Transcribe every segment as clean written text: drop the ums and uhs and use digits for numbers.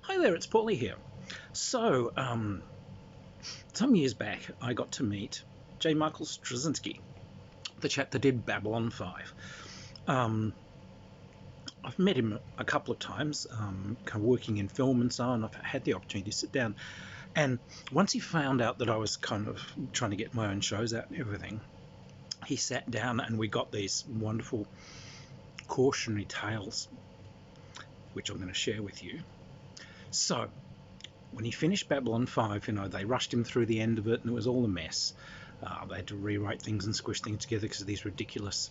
Hi there, it's Paulie here. So, some years back, I got to meet J. Michael Straczynski, the chap that did Babylon 5. I've met him a couple of times, kind of working in film and so on. I've had the opportunity to sit down. And once he found out that I was kind of trying to get my own shows out and everything, he sat down and we got these wonderful cautionary tales, which I'm going to share with you. So, when he finished Babylon 5, they rushed him through the end of it and it was all a mess. They had to rewrite things and squish things together because of these ridiculous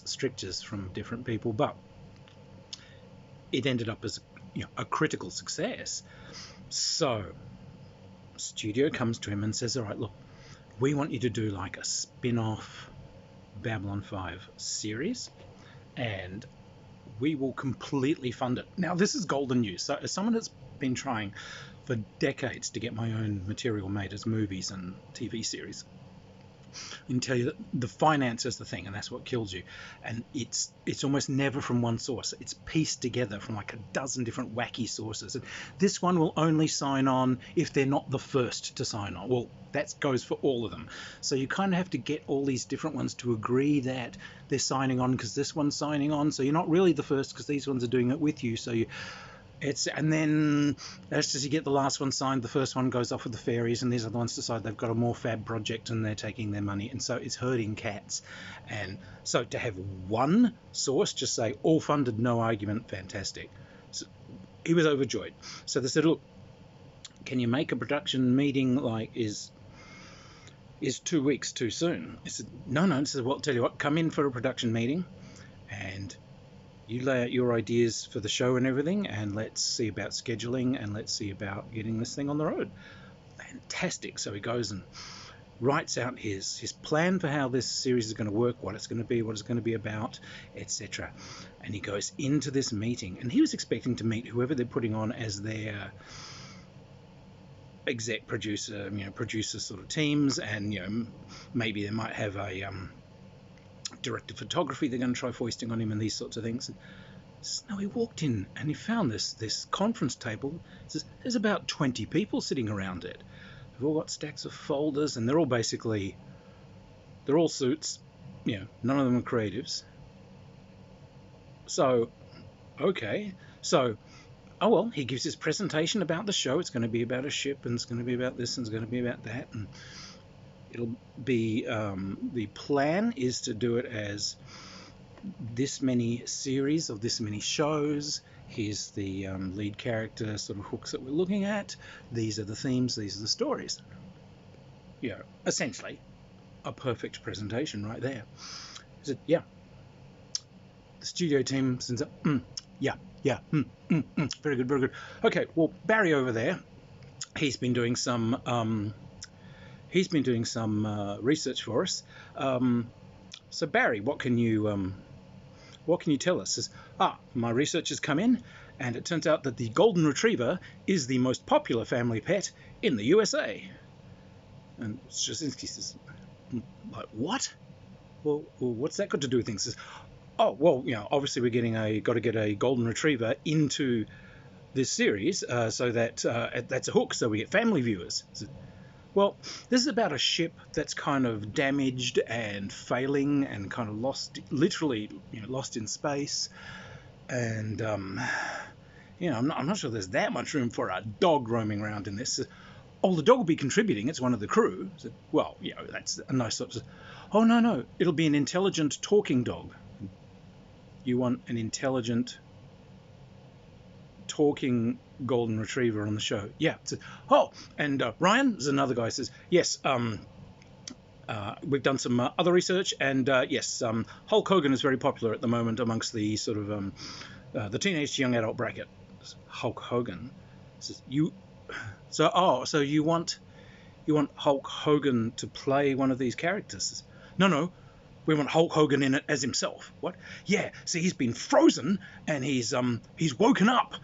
strictures from different people. But it ended up as a critical success. So, studio comes to him and says, all right, look, we want you to do like a spin-off Babylon 5 series, and we will completely fund it. Now, this is golden news. So, as someone that's been trying for decades to get my own material made as movies and TV series, I can tell you that the finance is the thing, and that's what kills you. And it's almost never from one source. It's pieced together from like a dozen different wacky sources. And this one will only sign on if they're not the first to sign on. Well, that goes for all of them. So you kind of have to get all these different ones to agree that they're signing on because this one's signing on. So you're not really the first because these ones are doing it with you. So and then as you get the last one signed, the first one goes off with the fairies, and these other ones decide they've got a more fab project and they're taking their money, and so it's herding cats. And so to have one source just say all funded, no argument, fantastic. So he was overjoyed. So they said, look, can you make a production meeting like is 2 weeks too soon? I said, no. He said, well, I'll tell you what, come in for a production meeting and you lay out your ideas for the show and everything, and let's see about scheduling, and let's see about getting this thing on the road. Fantastic. So he goes and writes out his plan for how this series is going to work, what it's going to be, what it's going to be about, etc. And he goes into this meeting, and he was expecting to meet whoever they're putting on as their exec producer, producer sort of teams, and maybe they might have a director of photography they're going to try foisting on him and these sorts of things. No, he walked in and he found this conference table. There's about 20 people sitting around it. They've all got stacks of folders, and they're all suits. None of them are creatives. So, okay. So, oh well, he gives his presentation about the show. It's going to be about a ship, and it's going to be about this, and it's going to be about that, and it'll be, the plan is to do it as this many series of this many shows. Here's the lead character sort of hooks that we're looking at. These are the themes, these are the stories. Essentially a perfect presentation right there. I said, yeah. The studio team sends up, very good, very good. Okay, well, Barry over there, he's been doing some research for us. So Barry, what can you tell us? Says, my research has come in, and it turns out that the golden retriever is the most popular family pet in the USA. And Straczynski says, like, what? Well, what's that got to do with things? Says, oh, well, obviously we're got to get a golden retriever into this series, so that that's a hook, so we get family viewers. Says, well, this is about a ship that's kind of damaged and failing and kind of literally lost in space. And, I'm not sure there's that much room for a dog roaming around in this. Oh, the dog will be contributing. It's one of the crew. So, well, that's a nice sort of... Oh, no, it'll be an intelligent talking dog. You want an intelligent talking golden retriever on the show? Yeah. And Ryan, there's another guy, says, yes, we've done some other research, and yes, Hulk Hogan is very popular at the moment amongst the sort of the teenage to young adult bracket. Hulk Hogan says, so you want Hulk Hogan to play one of these characters? No, we want Hulk Hogan in it as himself. What? Yeah, see, he's been frozen, and he's woken up,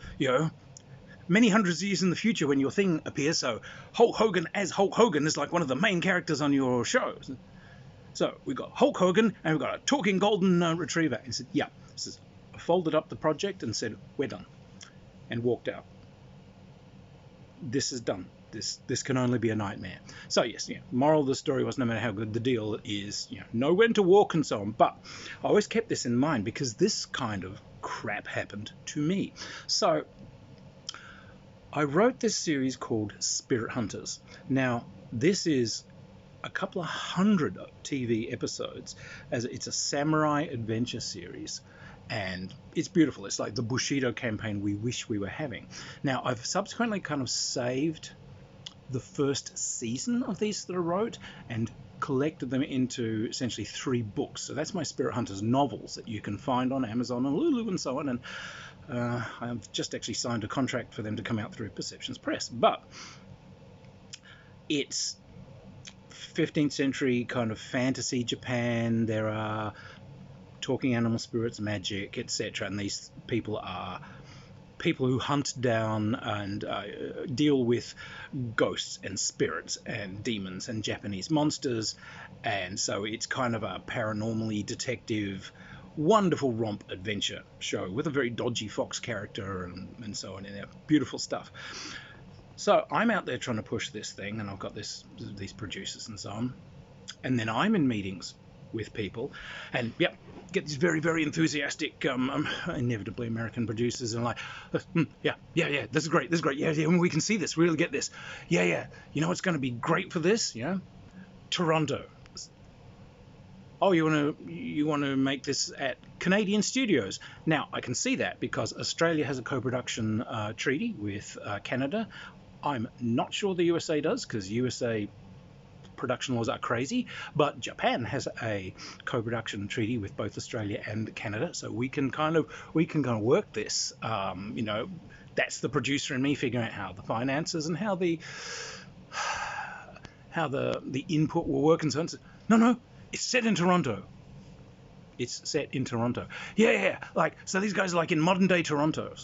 many hundreds of years in the future when your thing appears. So Hulk Hogan as Hulk Hogan is like one of the main characters on your show. So we've got Hulk Hogan, and we've got a talking golden retriever. And he said, yeah. He says, I folded up the project and said, we're done. and walked out. This is done. This can only be a nightmare. So yes, moral of the story was, no matter how good the deal is, know when to walk and so on. But I always kept this in mind because this kind of crap happened to me. So I wrote this series called Spirit Hunters. Now, this is a couple of hundred TV episodes, as it's a samurai adventure series. And it's beautiful. It's like the Bushido campaign we wish we were having. Now, I've subsequently kind of saved the first season of these that I wrote and collected them into essentially 3 books. So that's my Spirit Hunters novels that you can find on Amazon and Lulu and so on. And I've just actually signed a contract for them to come out through Perceptions Press. But it's 15th century kind of fantasy Japan. There are talking animal spirits, magic, etc. And these people are people who hunt down and deal with ghosts and spirits and demons and Japanese monsters. And so it's kind of a paranormally detective, wonderful romp adventure show with a very dodgy Fox character and so on in there. Beautiful stuff. So I'm out there trying to push this thing, and I've got these producers and so on. And then I'm in meetings with people, and get these very, very enthusiastic, inevitably American producers, and like, yeah, this is great, yeah, we can see this, really get this, yeah, what's going to be great for this, Toronto. Oh, you want to make this at Canadian studios? Now I can see that because Australia has a co-production treaty with Canada. I'm not sure the USA does, because USA production laws are crazy, but Japan has a co-production treaty with both Australia and Canada, so we can kind of work this. That's the producer and me figuring out how the finances and how the input will work and so on. So, no, it's set in Toronto. It's set in Toronto. Yeah. Like, so these guys are like in modern day Toronto.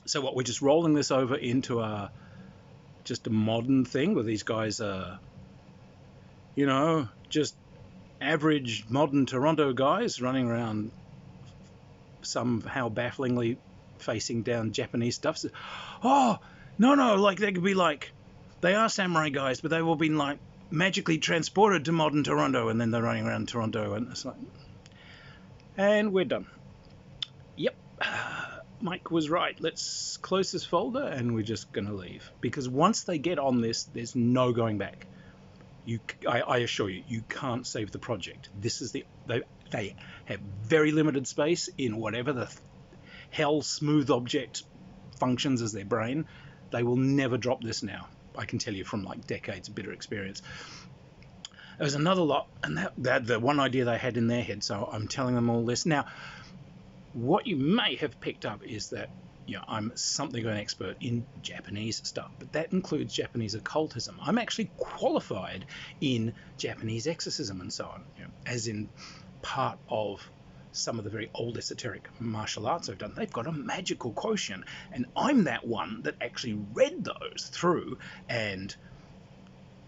So what? We're just rolling this over into just a modern thing where these guys are, just average modern Toronto guys running around somehow bafflingly facing down Japanese stuff. So, no, like they could be like, they are samurai guys, but they've all been like magically transported to modern Toronto, and then they're running around Toronto, and it's like, and we're done. Yep. Mike was right. Let's close this folder and we're just going to leave. Because once they get on this, there's no going back. I assure you, you can't save the project. This is they have very limited space in whatever the hell smooth object functions as their brain. They will never drop this now. I can tell you from like decades of bitter experience. There's another lot, and that the one idea they had in their head, so I'm telling them all this. Now, what you may have picked up is that I'm something of an expert in Japanese stuff, but that includes Japanese occultism. I'm actually qualified in Japanese exorcism and so on, as in part of some of the very old esoteric martial arts I've done. They've got a magical quotient, and I'm that one that actually read those through and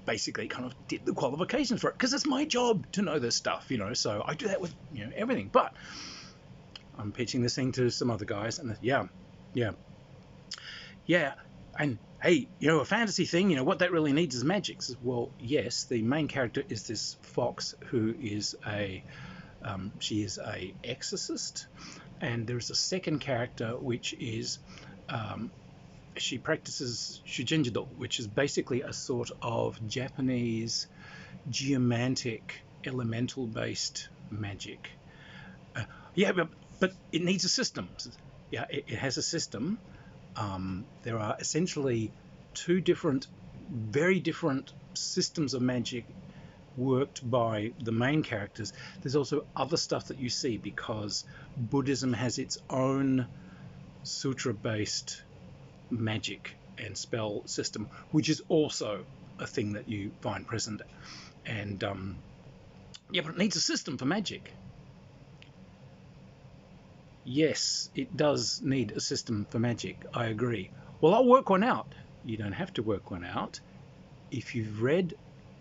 basically kind of did the qualifications for it, because it's my job to know this stuff, so I do that with everything. But I'm pitching this thing to some other guys, and yeah, and hey, a fantasy thing, what that really needs is magic. Well, yes, the main character is this fox who is she is a exorcist, and there's a second character which is she practices shujinjido, which is basically a sort of Japanese geomantic elemental based magic. But it needs a system. Yeah, it has a system. There are essentially 2 very different systems of magic worked by the main characters. There's also other stuff that you see because Buddhism has its own sutra-based magic and spell system, which is also a thing that you find present. And but it needs a system for magic. Yes, it does need a system for magic. I agree. Well, I'll work one out. You don't have to work one out. If you've read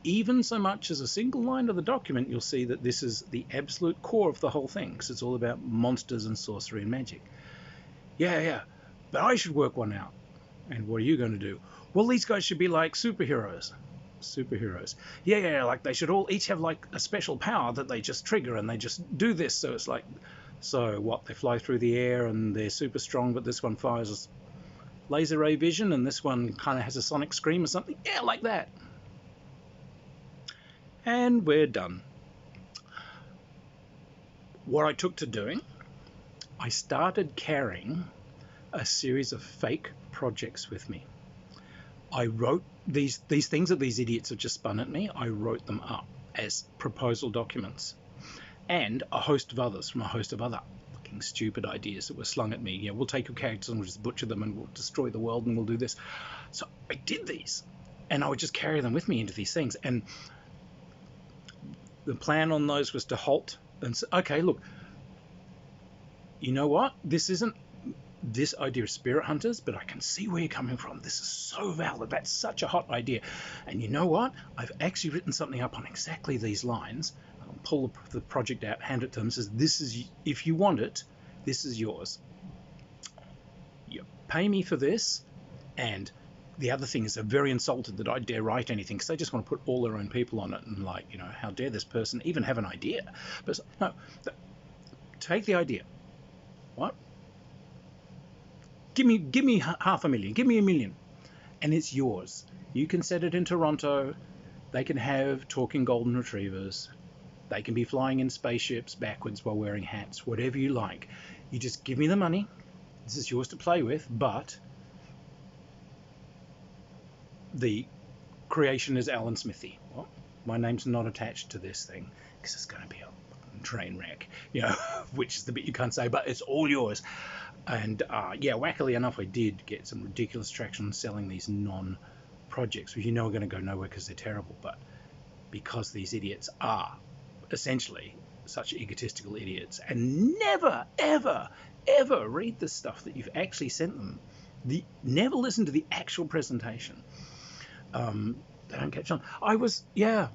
even so much as a single line of the document, you'll see that this is the absolute core of the whole thing, because it's all about monsters and sorcery and magic. Yeah, yeah, but I should work one out. And what are you going to do? Well, these guys should be like superheroes. Superheroes. Yeah, yeah, like they should all each have like a special power that they just trigger and they just do this. So it's like, so what? They fly through the air and they're super strong, but this one fires laser ray vision and this one kind of has a sonic scream or something. Yeah, like that. And we're done. What I took to doing, I started carrying a series of fake projects with me. I wrote these things that these idiots have just spun at me. I wrote them up as proposal documents, and a host of others from a host of other fucking stupid ideas that were slung at me. Yeah, we'll take your characters and we'll just butcher them and we'll destroy the world and we'll do this. So I did these, and I would just carry them with me into these things. And the plan on those was to halt and say, okay, look, you know what? This isn't this idea of spirit hunters, but I can see where you're coming from. This is so valid. That's such a hot idea. And you know what? I've actually written something up on exactly these lines. I'll pull the project out, hand it to them, says, this is, if you want it, this is yours. You pay me for this. And the other thing is they're very insulted that I dare write anything because they just want to put all their own people on it and like, you know, how dare this person even have an idea? But no, take the idea. What? Give me $500,000, give me $1 million, and it's yours. You can set it in Toronto. They can have talking golden retrievers. They can be flying in spaceships backwards while wearing hats, whatever you like. You just give me the money. This is yours to play with, but the creation is Alan Smithy. Well, my name's not attached to this thing because it's going to be a train wreck, you know, which is the bit you can't say, but it's all yours. And yeah, wackily enough, I did get some ridiculous traction selling these non-projects, which you know are going to go nowhere because they're terrible. But because these idiots are essentially such egotistical idiots and never, ever, ever read the stuff that you've actually sent them, never listen to the actual presentation, they don't catch on. A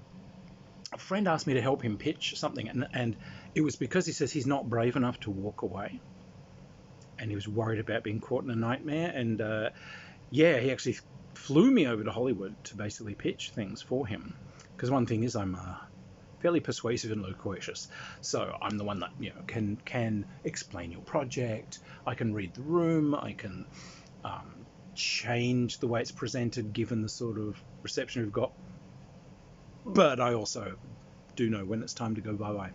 friend asked me to help him pitch something, and it was because he says he's not brave enough to walk away. And he was worried about being caught in a nightmare. And yeah, he actually flew me over to Hollywood to basically pitch things for him. Because one thing is I'm fairly persuasive and loquacious. So I'm the one that, you know, can explain your project. I can read the room. I can change the way it's presented given the sort of reception we've got. But I also do know when it's time to go bye-bye.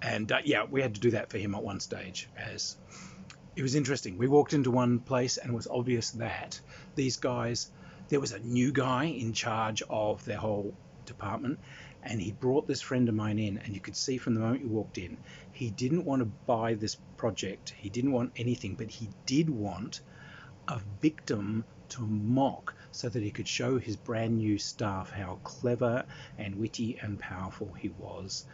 And yeah, we had to do that for him at one stage as... It was interesting. We walked into one place and it was obvious that these guys, there was a new guy in charge of their whole department, and he brought this friend of mine in, and you could see from the moment you walked in, he didn't want to buy this project. He didn't want anything, but he did want a victim to mock so that he could show his brand new staff how clever and witty and powerful he was.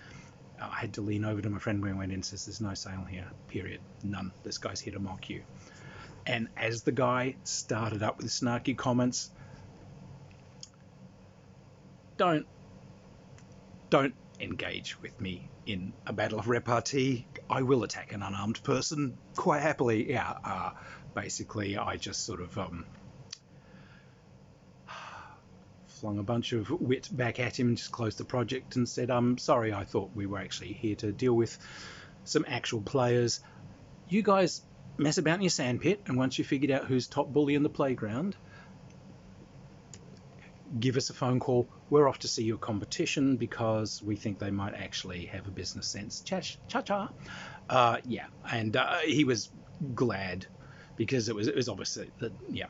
I had to lean over to my friend when we went in and says, there's no sale here, period. None. This guy's here to mock you. And as the guy started up with snarky comments, don't engage with me in a battle of repartee. I will attack an unarmed person quite happily. Yeah, basically I just sort of flung a bunch of wit back at him, just closed the project and said, I'm sorry, I thought we were actually here to deal with some actual players. You guys mess about in your sandpit, and once you figured out who's top bully in the playground, give us a phone call. We're off to see your competition because we think they might actually have a business sense. Cha-cha. Yeah, and he was glad because it was obviously that, yeah,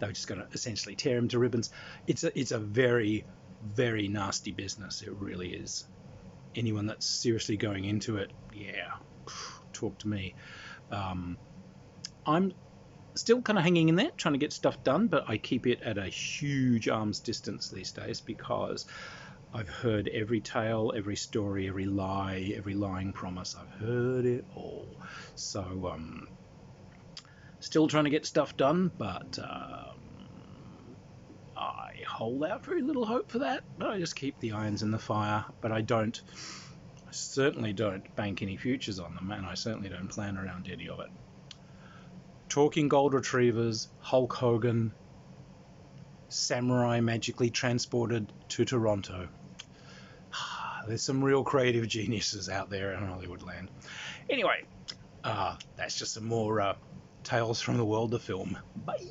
they were just going to essentially tear him to ribbons. It's a very, very nasty business. It really is. Anyone that's seriously going into it, yeah, talk to me. I'm still kind of hanging in there, trying to get stuff done, but I keep it at a huge arm's distance these days because I've heard every tale, every story, every lie, every lying promise. I've heard it all. So, still trying to get stuff done, but I hold out very little hope for that. But I just keep the irons in the fire. But I certainly don't bank any futures on them, and I certainly don't plan around any of it. talking gold retrievers, Hulk Hogan, samurai magically transported to Toronto. There's some real creative geniuses out there in Hollywood land. Anyway, that's just some more tales from the world of film. Bye.